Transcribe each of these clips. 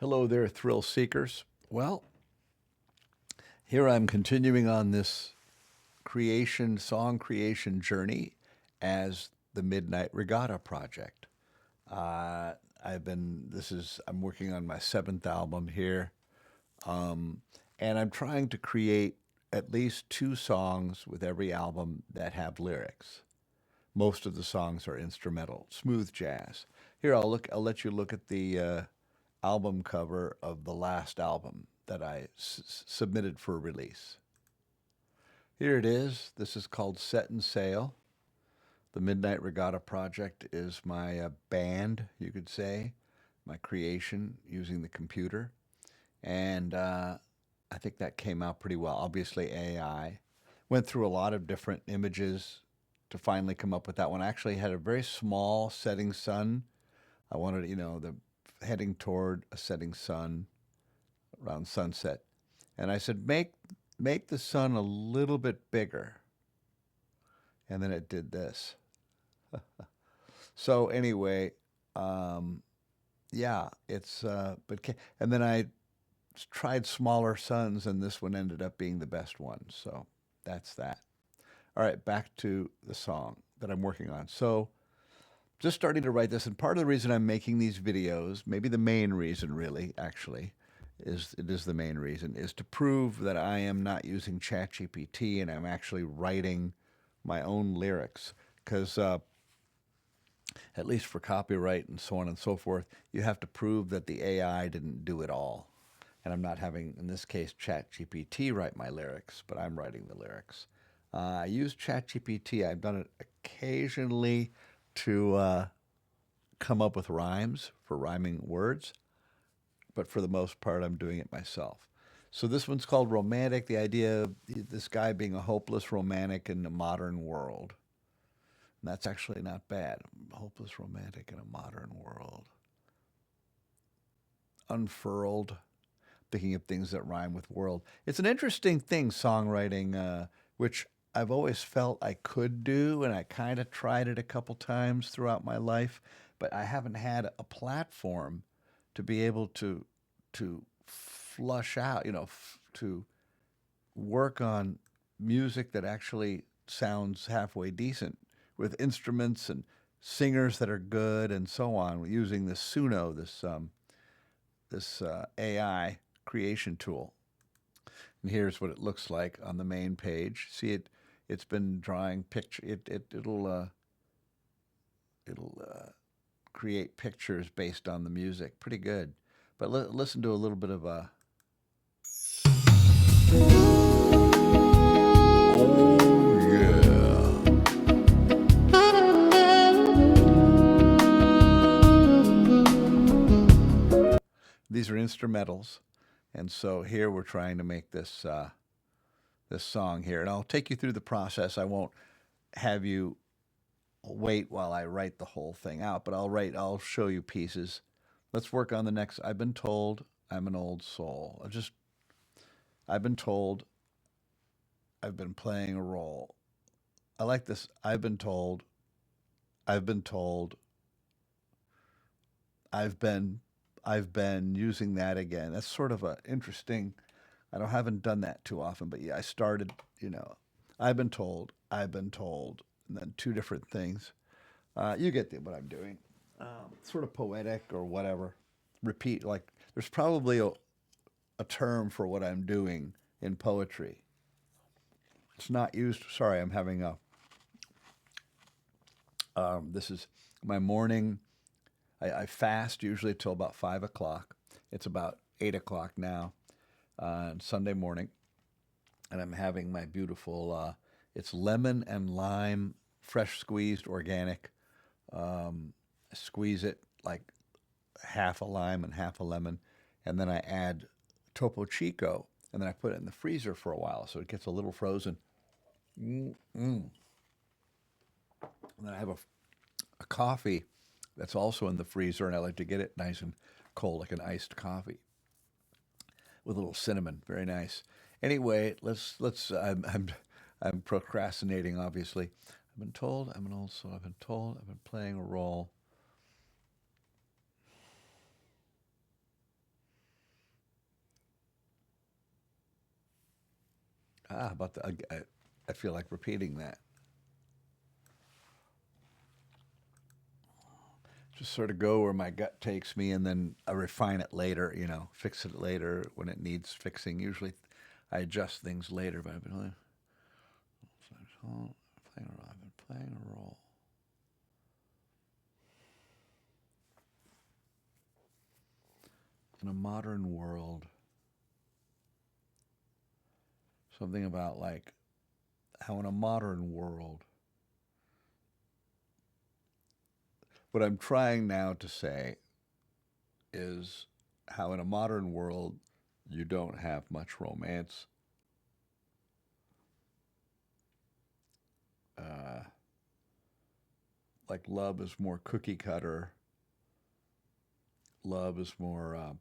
Hello there, thrill seekers. Well, here I'm continuing on this song creation journey as the Midnight Regatta Project. Uh, I'm working on my seventh album here, and I'm trying to create at least two songs with every album that have lyrics. Most of the songs are instrumental, smooth jazz. Here, I'll let you look at the album cover of the last album that I submitted for release. Here it is. This is called Set and Sail. The Midnight Regatta Project is my band, you could say, my creation using the computer. And I think that came out pretty well. Obviously, AI. Went through a lot of different images to finally come up with that one. I actually had a very small setting sun. I wanted, the heading toward a setting sun around sunset. And I said, make the sun a little bit bigger. And then it did this. So anyway, um, yeah, and then I tried smaller suns, and this one ended up being the best one. So that's that. All right, back to the song that I'm working on. So just starting to write this, and part of the reason I'm making these videos, maybe the main reason, really, actually, is the main reason, is to prove that I am not using ChatGPT and I'm actually writing my own lyrics. Because at least for copyright and so on and so forth, you have to prove that the AI didn't do it all. And I'm not having, in this case, ChatGPT write my lyrics, but I'm writing the lyrics. I use ChatGPT. I've done it occasionally to come up with rhymes for rhyming words, but for the most part, I'm doing it myself. So this one's called Romantic, the idea of this guy being a hopeless romantic in the modern world. And that's actually not bad. Hopeless romantic in a modern world. Unfurled, thinking of things that rhyme with world. It's an interesting thing, songwriting, which I've always felt I could do, and I kind of tried it a couple times throughout my life, but I haven't had a platform to be able to flush out, to work on music that actually sounds halfway decent with instruments and singers that are good and so on using this Suno, this AI creation tool. And here's what it looks like on the main page. See it? It's been drawing picture. It'll create pictures based on the music. Pretty good. But listen to a little bit of a. Oh yeah. These are instrumentals, and so here we're trying to make this song here, and I'll take you through the process. I won't have you wait while I write the whole thing out, but I'll show you pieces. Let's work on the next. I've been told I'm an old soul. I've been told I've been playing a role. I like this. I've been told I've been I've been using that again. That's sort of a interesting. Haven't done that too often, but yeah, I started, I've been told, and then two different things. You get what I'm doing. Sort of poetic or whatever. Repeat, like, there's probably a term for what I'm doing in poetry. It's not used. Sorry, I'm having a. This is my morning. I fast usually till about 5 o'clock. It's about 8 o'clock now on Sunday morning, and I'm having my beautiful. It's lemon and lime, fresh squeezed, organic. Squeeze it like half a lime and half a lemon, and then I add Topo Chico, and then I put it in the freezer for a while so it gets a little frozen. Mm-mm. And then I have a coffee that's also in the freezer, and I like to get it nice and cold, like an iced coffee with a little cinnamon. Very nice. Anyway, let's. I'm procrastinating. Obviously, I've been told I'm an old soul. I've been told I've been playing a role. About the, I feel like repeating that. Just sort of go where my gut takes me, and then I refine it later. Fix it later when it needs fixing. Usually, I adjust things later. But I've been playing a role. In a modern world. Something about like how in a modern world, what I'm trying now to say is how in a modern world you don't have much romance. Uh, like love is more cookie cutter. Love is more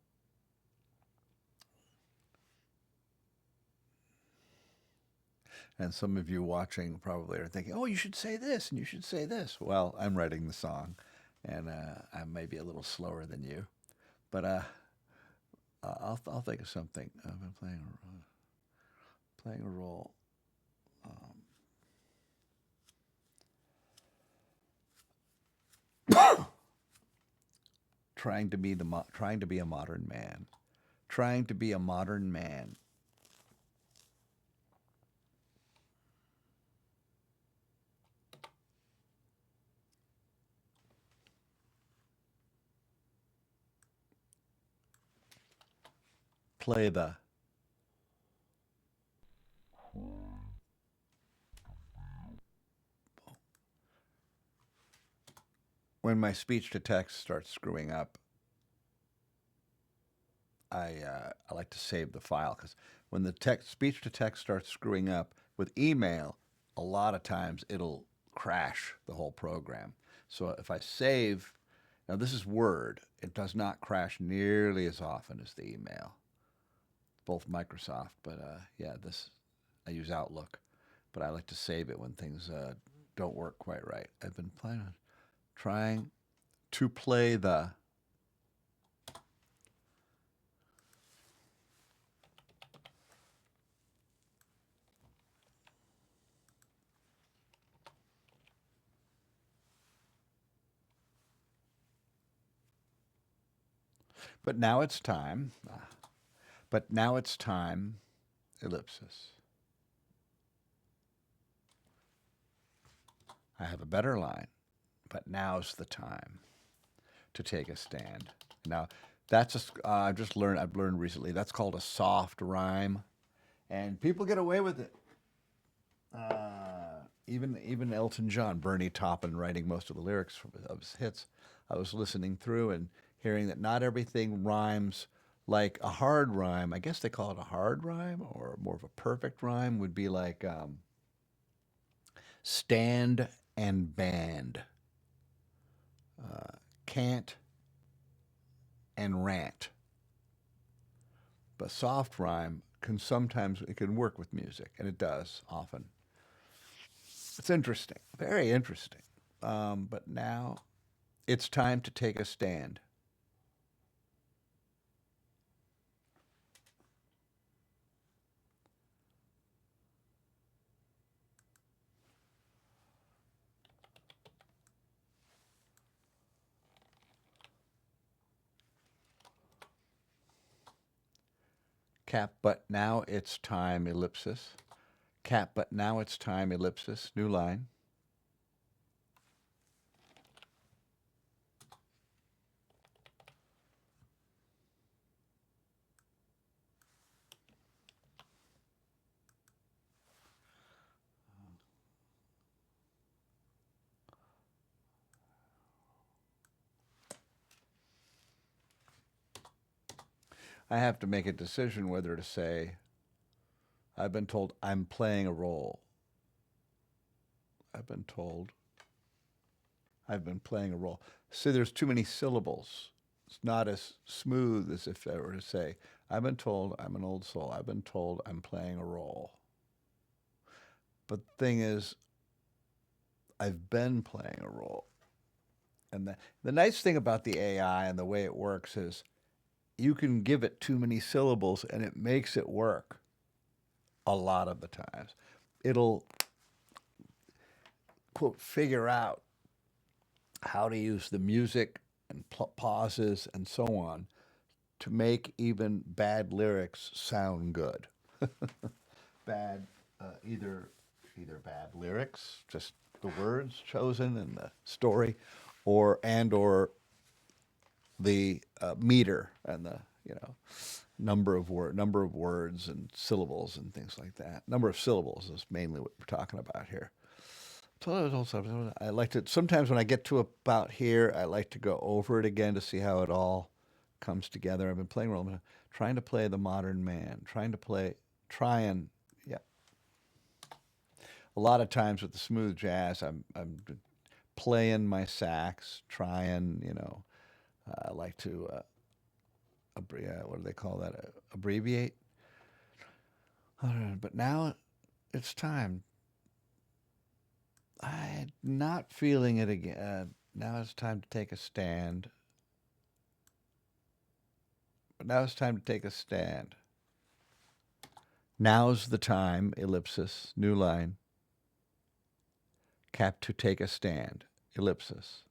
and some of you watching probably are thinking, "Oh, you should say this and you should say this." Well, I'm writing the song, and I may be a little slower than you, but I'll think of something. I've been playing a role. Trying to be a modern man, trying to be a modern man. Play the when my speech to text starts screwing up, I like to save the file because when the text speech to text starts screwing up with email, a lot of times it'll crash the whole program. So if I save, now this is Word, it does not crash nearly as often as the email, both Microsoft, but yeah, this I use Outlook, but I like to save it when things don't work quite right. I've been trying to play the but now it's time. But now it's time, ellipsis. I have a better line, but now's the time to take a stand. Now, that's I've learned recently. That's called a soft rhyme, and people get away with it. Even Elton John, Bernie Taupin, writing most of the lyrics of his hits. I was listening through and hearing that not everything rhymes like a hard rhyme. I guess they call it a hard rhyme, or more of a perfect rhyme would be like stand and band, can't and rant. But soft rhyme can sometimes it can work with music, and it does often. It's interesting, very interesting. But now it's time to take a stand. Cap, but now it's time, ellipsis. Cap, but now it's time, ellipsis. New line. I have to make a decision whether to say, I've been told I'm playing a role. I've been told I've been playing a role. See, there's too many syllables. It's not as smooth as if I were to say, I've been told I'm an old soul. I've been told I'm playing a role. But the thing is, I've been playing a role. And the nice thing about the AI and the way it works is you can give it too many syllables and it makes it work a lot of the times. It'll, quote, figure out how to use the music and pauses and so on to make even bad lyrics sound good. Bad, either bad lyrics, just the words chosen and the story, or the meter and the number of words and syllables and things like that. Number of syllables is mainly what we're talking about here. So I like to sometimes when I get to about here, I like to go over it again to see how it all comes together. I've been playing role, trying to play the modern man, try and yeah. A lot of times with the smooth jazz, I'm playing my sax, trying, I like to what do they call that? Abbreviate. But now it's time. I'm not feeling it again. Now it's time to take a stand. But now it's time to take a stand. Now's the time, ellipsis, new line. Cap to take a stand, ellipsis.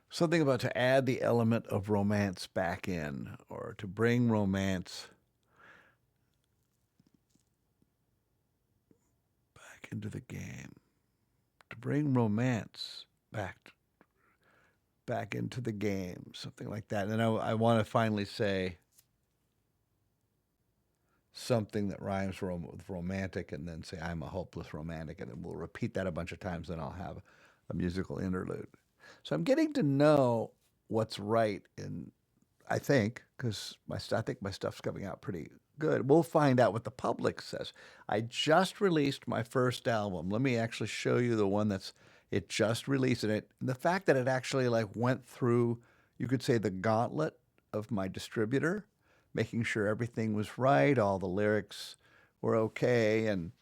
Something about to add the element of romance back in, or to bring romance back into the game. To bring romance back into the game, something like that. And I want to finally say something that rhymes with romantic, and then say I'm a hopeless romantic, and then we'll repeat that a bunch of times. Then I'll have a musical interlude. So I'm getting to know what's right in, I think, because I think my stuff's coming out pretty good. We'll find out what the public says. I just released my first album. Let me actually show you the one it just released, and the fact that it actually like went through, you could say, the gauntlet of my distributor, making sure everything was right, all the lyrics were okay, and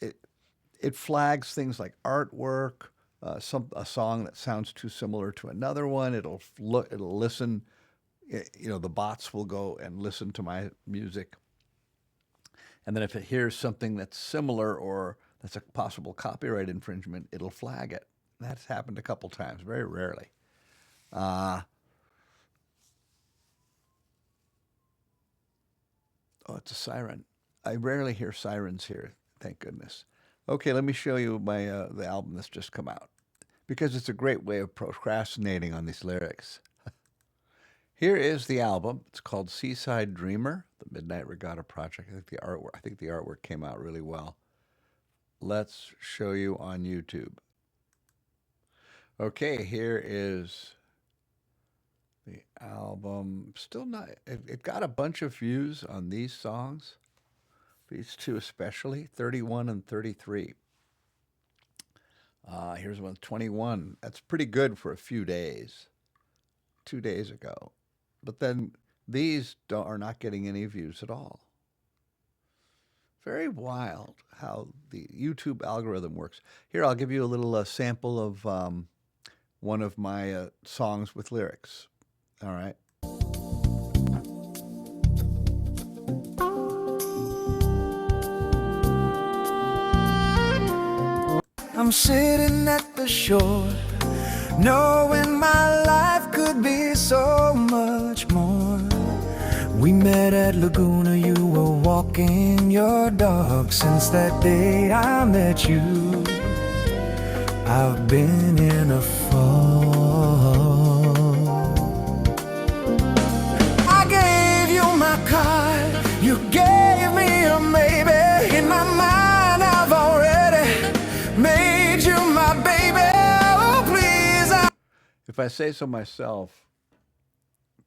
it flags things like artwork, a song that sounds too similar to another one. It'll listen. The bots will go and listen to my music, and then if it hears something that's similar or that's a possible copyright infringement, it'll flag it. That's happened a couple times, very rarely. Oh, it's a siren. I rarely hear sirens here, thank goodness. Okay, let me show you my the album that's just come out, because it's a great way of procrastinating on these lyrics. Here is the album. It's called Seaside Dreamer, the Midnight Regatta Project. I think the artwork came out really well. Let's show you on YouTube. Okay, here is the album. Still not, it got a bunch of views on these songs, these two especially, 31 and 33. Here's one, 21. That's pretty good for a few days, 2 days ago. But then these are not getting any views at all. Very wild how the YouTube algorithm works. Here, I'll give you a little sample of one of my songs with lyrics. All right. I'm sitting at the shore, knowing my life could be so much more. We met at Laguna, you were walking your dog. Since that day I met you, I've been in a fall. I gave you my card, you gave me a maybe. In my mind I've already made you my baby. Oh please, if I say so myself,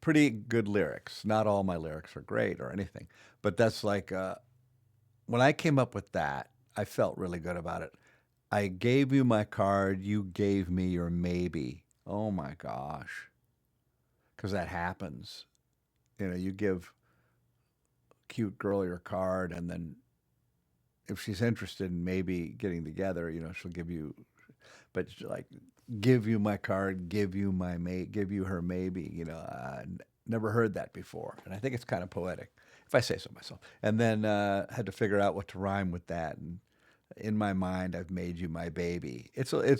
pretty good lyrics. Not all my lyrics are great or anything, but that's like when I came up with that, I felt really good about it. I gave you my card, you gave me your maybe. Oh my gosh. Because that happens. You give a cute girl your card, and then if she's interested in maybe getting together, she'll give you, but like, give you my card, give you my mate, give you her maybe. Never heard that before, and I think it's kind of poetic, if I say so myself. And then had to figure out what to rhyme with that, and in my mind, I've made you my baby. It's a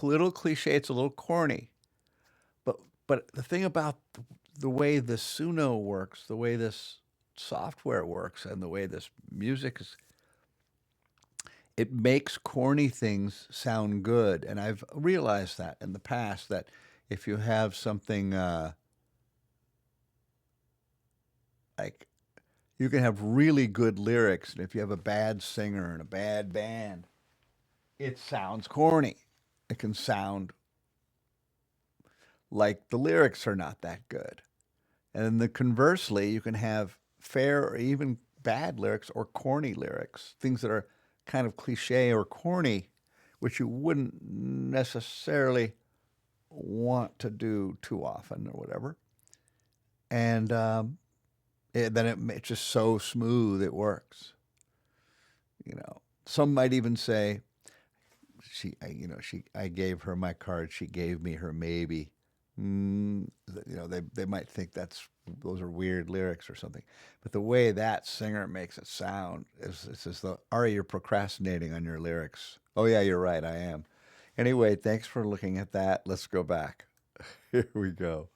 little cliche, it's a little corny, but the thing about the way the Suno works, the way this software works, and the way this music is, it makes corny things sound good. And I've realized that in the past, that if you have something like, you can have really good lyrics, and if you have a bad singer and a bad band, it sounds corny. It can sound like the lyrics are not that good. And the conversely, you can have fair or even bad lyrics or corny lyrics, things that are kind of cliche or corny, which you wouldn't necessarily want to do too often or whatever. And then it's just so smooth it works. Some might even say, I gave her my card, she gave me her maybe. They might think those are weird lyrics or something, but the way that singer makes it sound is, it's as though, Ari, you're procrastinating on your lyrics. Oh yeah, you're right, I am. Anyway, thanks for looking at that. Let's go back. Here we go.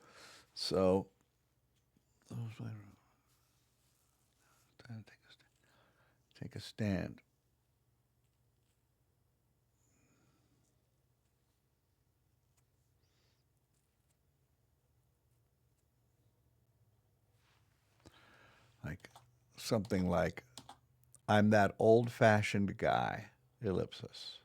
So, take a stand. Like something like, I'm that old-fashioned guy, ellipsis.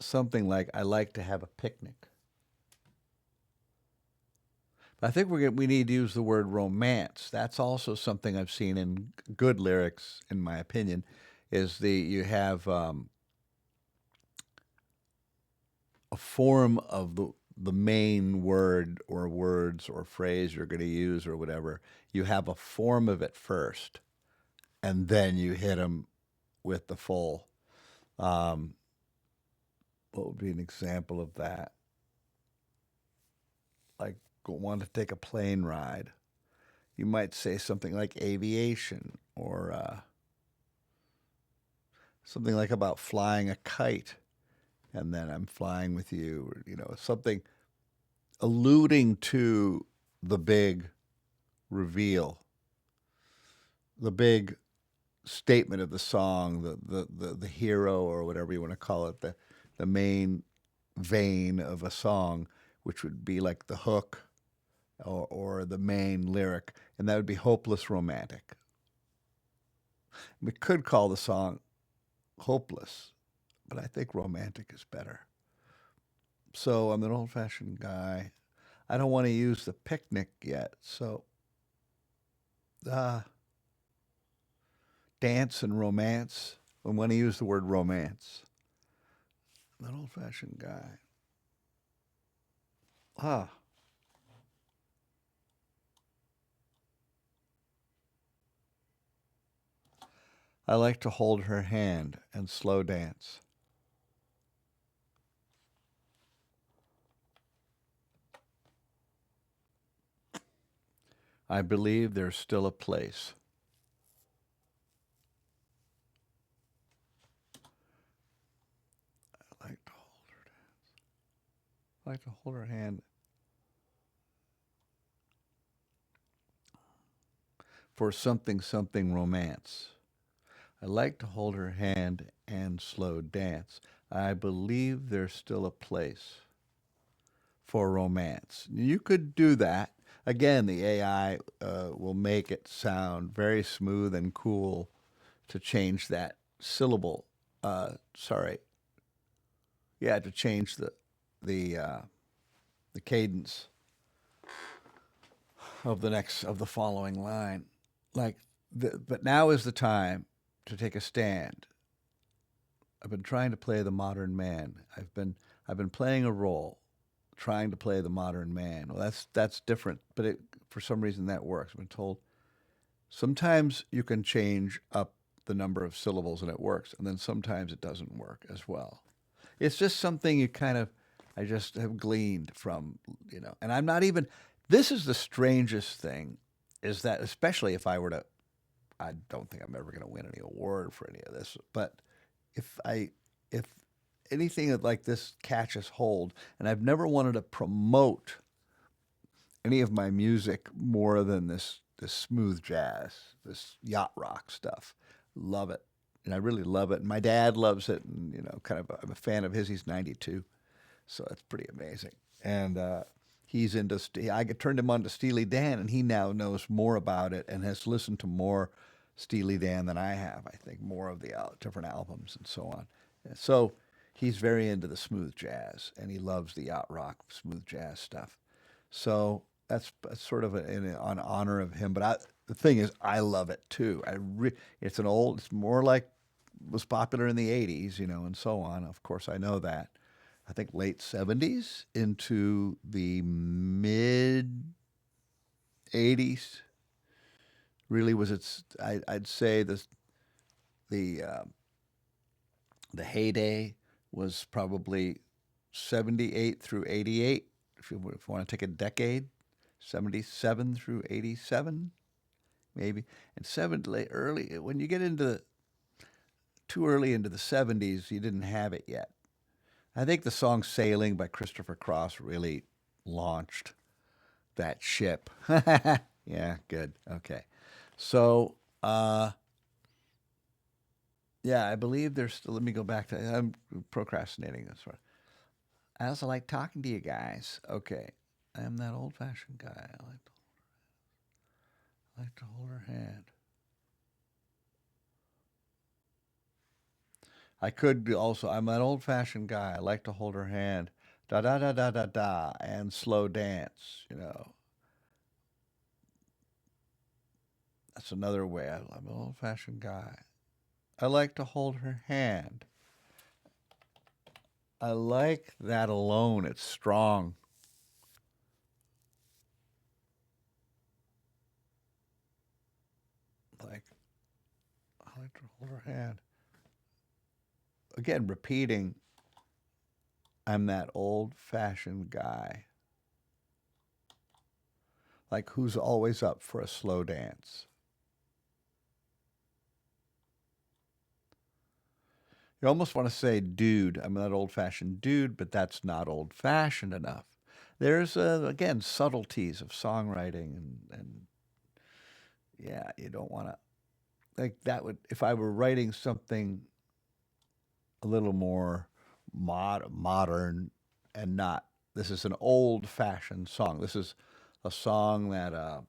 Something like, I like to have a picnic. I think we need to use the word romance. That's also something I've seen in good lyrics, in my opinion, is you have a form of the main word or words or phrase you're going to use or whatever. You have a form of it first, and then you hit them with the full. Um, what would be an example of that? Like, want to take a plane ride. You might say something like aviation, or something like about flying a kite, and then I'm flying with you, or, something alluding to the big reveal, the big statement of the song, the hero, or whatever you want to call it, the main vein of a song, which would be like the hook, or the main lyric, and that would be hopeless romantic. We could call the song hopeless, but I think romantic is better. So I'm an old fashioned guy. I don't want to use the picnic yet. So uh, dance and romance. I want to use the word romance. I'm an old fashioned guy. Ah, I like to hold her hand and slow dance. I believe there's still a place. I like to hold her. I like to hold her hand for something romance. I like to hold her hand and slow dance. I believe there's still a place for romance. You could do that. Again, the AI will make it sound very smooth and cool to change that syllable. Sorry, yeah, to change the uh, the cadence of the following line. Like, but now is the time to take a stand. I've been trying to play the modern man. I've been playing a role, trying to play the modern man. Well, that's different, but for some reason that works. I've been told sometimes you can change up the number of syllables and it works, and then sometimes it doesn't work as well. It's just something you kind of, I just have gleaned from, and I'm not even, this is the strangest thing, is that especially if I were to, I don't think I'm ever going to win any award for any of this, but if anything like this catches hold, and I've never wanted to promote any of my music more than this smooth jazz, this yacht rock stuff. Love it. And I really love it. And my dad loves it. And, kind of, I'm a fan of his. He's 92. So it's pretty amazing. And he's into, I turned him on to Steely Dan, and he now knows more about it and has listened to more Steely Dan than I have, I think, more of the different albums and so on. So he's very into the smooth jazz, and he loves the yacht rock, smooth jazz stuff. So that's sort of on honor of him. But the thing is, I love it too. It's more like was popular in the 80s, and so on. Of course, I know that. I think late 70s into the mid 80s really was I'd say the the heyday was probably 78 through 88. If you want to take a decade, 77 through 87, maybe. And early, when you get too early into the 70s, you didn't have it yet. I think the song Sailing by Christopher Cross really launched that ship. Yeah, good. Okay. So, yeah, I believe there's still, let me go back to, I'm procrastinating this one. I also like talking to you guys. Okay. I am that old fashioned guy. I like to hold her hand. I could be also, I'm an old fashioned guy. I like to hold her hand. Da da da da da da. And slow dance. That's another way. I'm an old fashioned guy. I like to hold her hand. I like that alone. It's strong. Like, I like to hold her hand. Again, repeating, I'm that old fashioned guy. Like, who's always up for a slow dance? You almost want to say, dude, I'm that old fashioned dude, but that's not old fashioned enough. There's, again, subtleties of songwriting, and yeah, you don't want to, like, that would, if I were writing something a little more modern and not, this is an old fashioned song. This is a song that,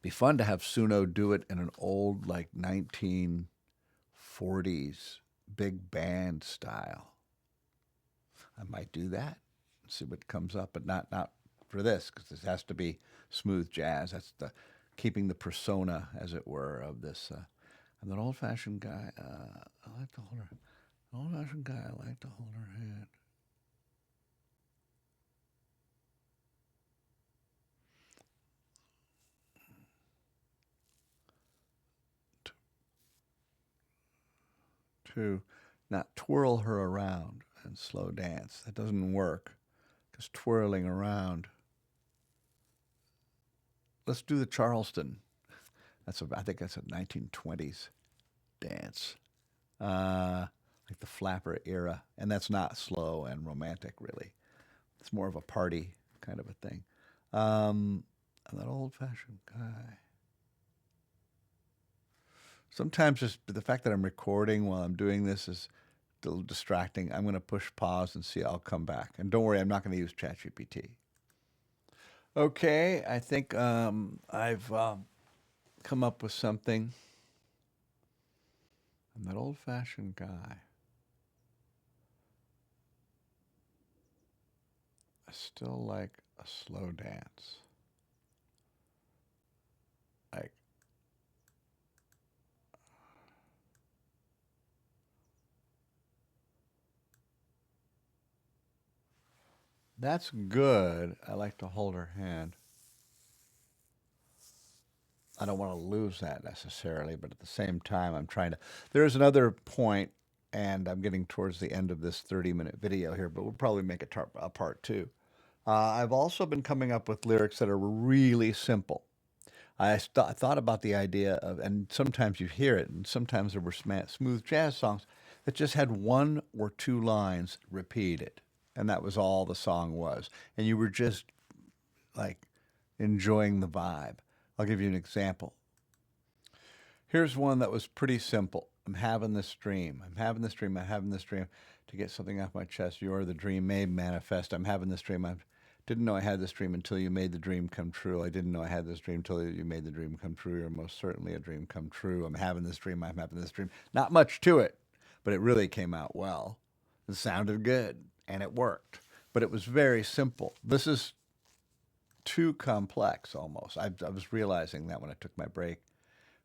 be fun to have Suno do it in an old, like 1940s big band style. I might do that, see what comes up, but not for this, because this has to be smooth jazz. That's the keeping the persona, as it were, of this. I'm an old-fashioned guy. I like to hold her. Old-fashioned guy. I like to hold her hand. To not twirl her around and slow dance. That doesn't work, because twirling around. Let's do the Charleston. I think that's a 1920s dance, like the flapper era, and that's not slow and romantic really. It's more of a party kind of a thing. I'm that old-fashioned guy. Sometimes just the fact that I'm recording while I'm doing this is a little distracting. I'm going to push pause and see. I'll come back, and don't worry, I'm not going to use ChatGPT. Okay, I think I've come up with something. I'm that old-fashioned guy. I still like a slow dance. Like, That's good. I like to hold her hand. I don't want to lose that necessarily, but at the same time, I'm trying to. There's another point, and I'm getting towards the end of this 30-minute video here, but we'll probably make a part two. I've also been coming up with lyrics that are really simple. I thought about the idea of, and sometimes you hear it, and sometimes there were smooth jazz songs that just had one or two lines repeated, and that was all the song was. And you were just like enjoying the vibe. I'll give you an example. Here's one that was pretty simple. I'm having this dream. I'm having this dream. I'm having this dream to get something off my chest. You're the dream made manifest. I'm having this dream. I didn't know I had this dream until you made the dream come true. I didn't know I had this dream until you made the dream come true. You're most certainly a dream come true. I'm having this dream. I'm having this dream. Not much to it, but it really came out well. It sounded good and it worked. But it was very simple. This is too complex almost. I was realizing that when I took my break.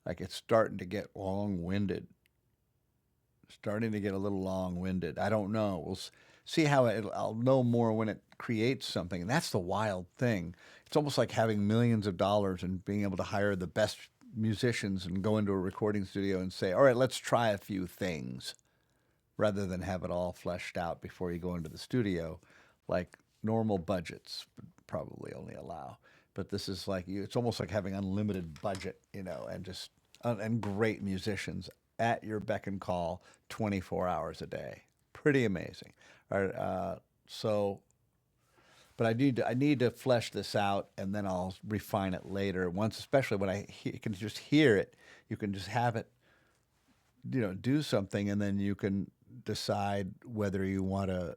Like it's starting to get long-winded, starting to get a little long-winded. I don't know. See how I'll know more when it creates something. And that's the wild thing. It's almost like having millions of dollars and being able to hire the best musicians and go into a recording studio and say, all right, let's try a few things rather than have it all fleshed out before you go into the studio like normal budgets would probably only allow. But this is like it's almost like having unlimited budget, and just and great musicians at your beck and call 24 hours a day. Pretty amazing. All right, but I need to flesh this out, and then I'll refine it later. Once, especially when you can just hear it, you can just have it, do something, and then you can decide whether you want to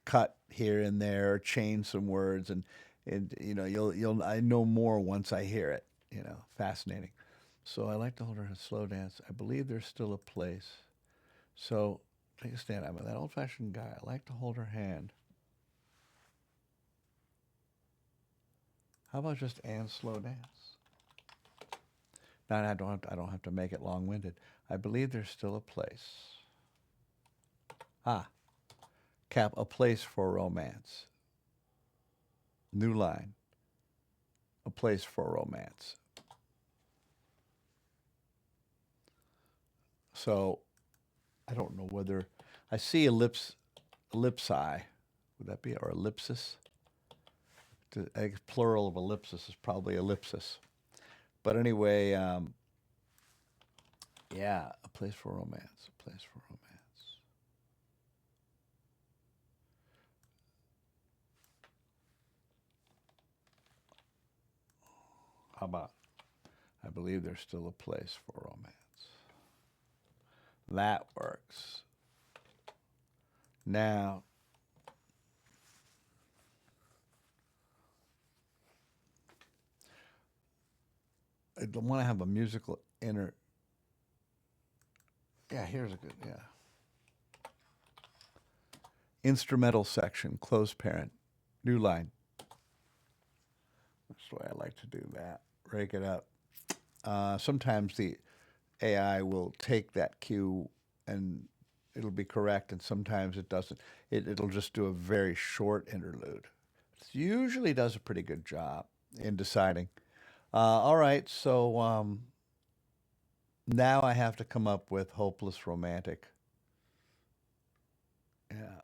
cut here and there, change some words, and you'll I know more once I hear it. Fascinating. So I like to hold her in a slow dance. I believe there's still a place. So take a stand. I'm that old-fashioned guy. I like to hold her hand. How about just and slow dance? Now I don't have to make it long-winded. I believe there's still a place. Ah, cap a place for romance. New line. A place for romance. So I don't know whether I see ellipsi. Would that be or ellipsis? The plural of ellipsis is probably ellipsis. But anyway, yeah, a place for romance. A place for romance. How about? I believe there's still a place for romance. That works. Now, I want to have a musical inner. Yeah, here's a good, yeah. Instrumental section, closed parent, new line. That's the way I like to do that. Break it up. Sometimes the AI will take that cue and it'll be correct, and sometimes it doesn't. It'll just do a very short interlude. It usually does a pretty good job in deciding. All right, so now I have to come up with hopeless romantic. Yeah.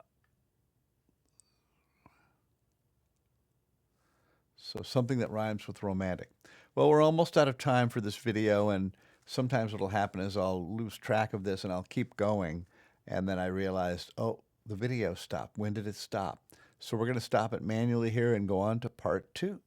So something that rhymes with romantic. Well, we're almost out of time for this video, and sometimes what'll happen is I'll lose track of this and I'll keep going, and then I realized, oh, the video stopped. When did it stop? So we're going to stop it manually here and go on to part two.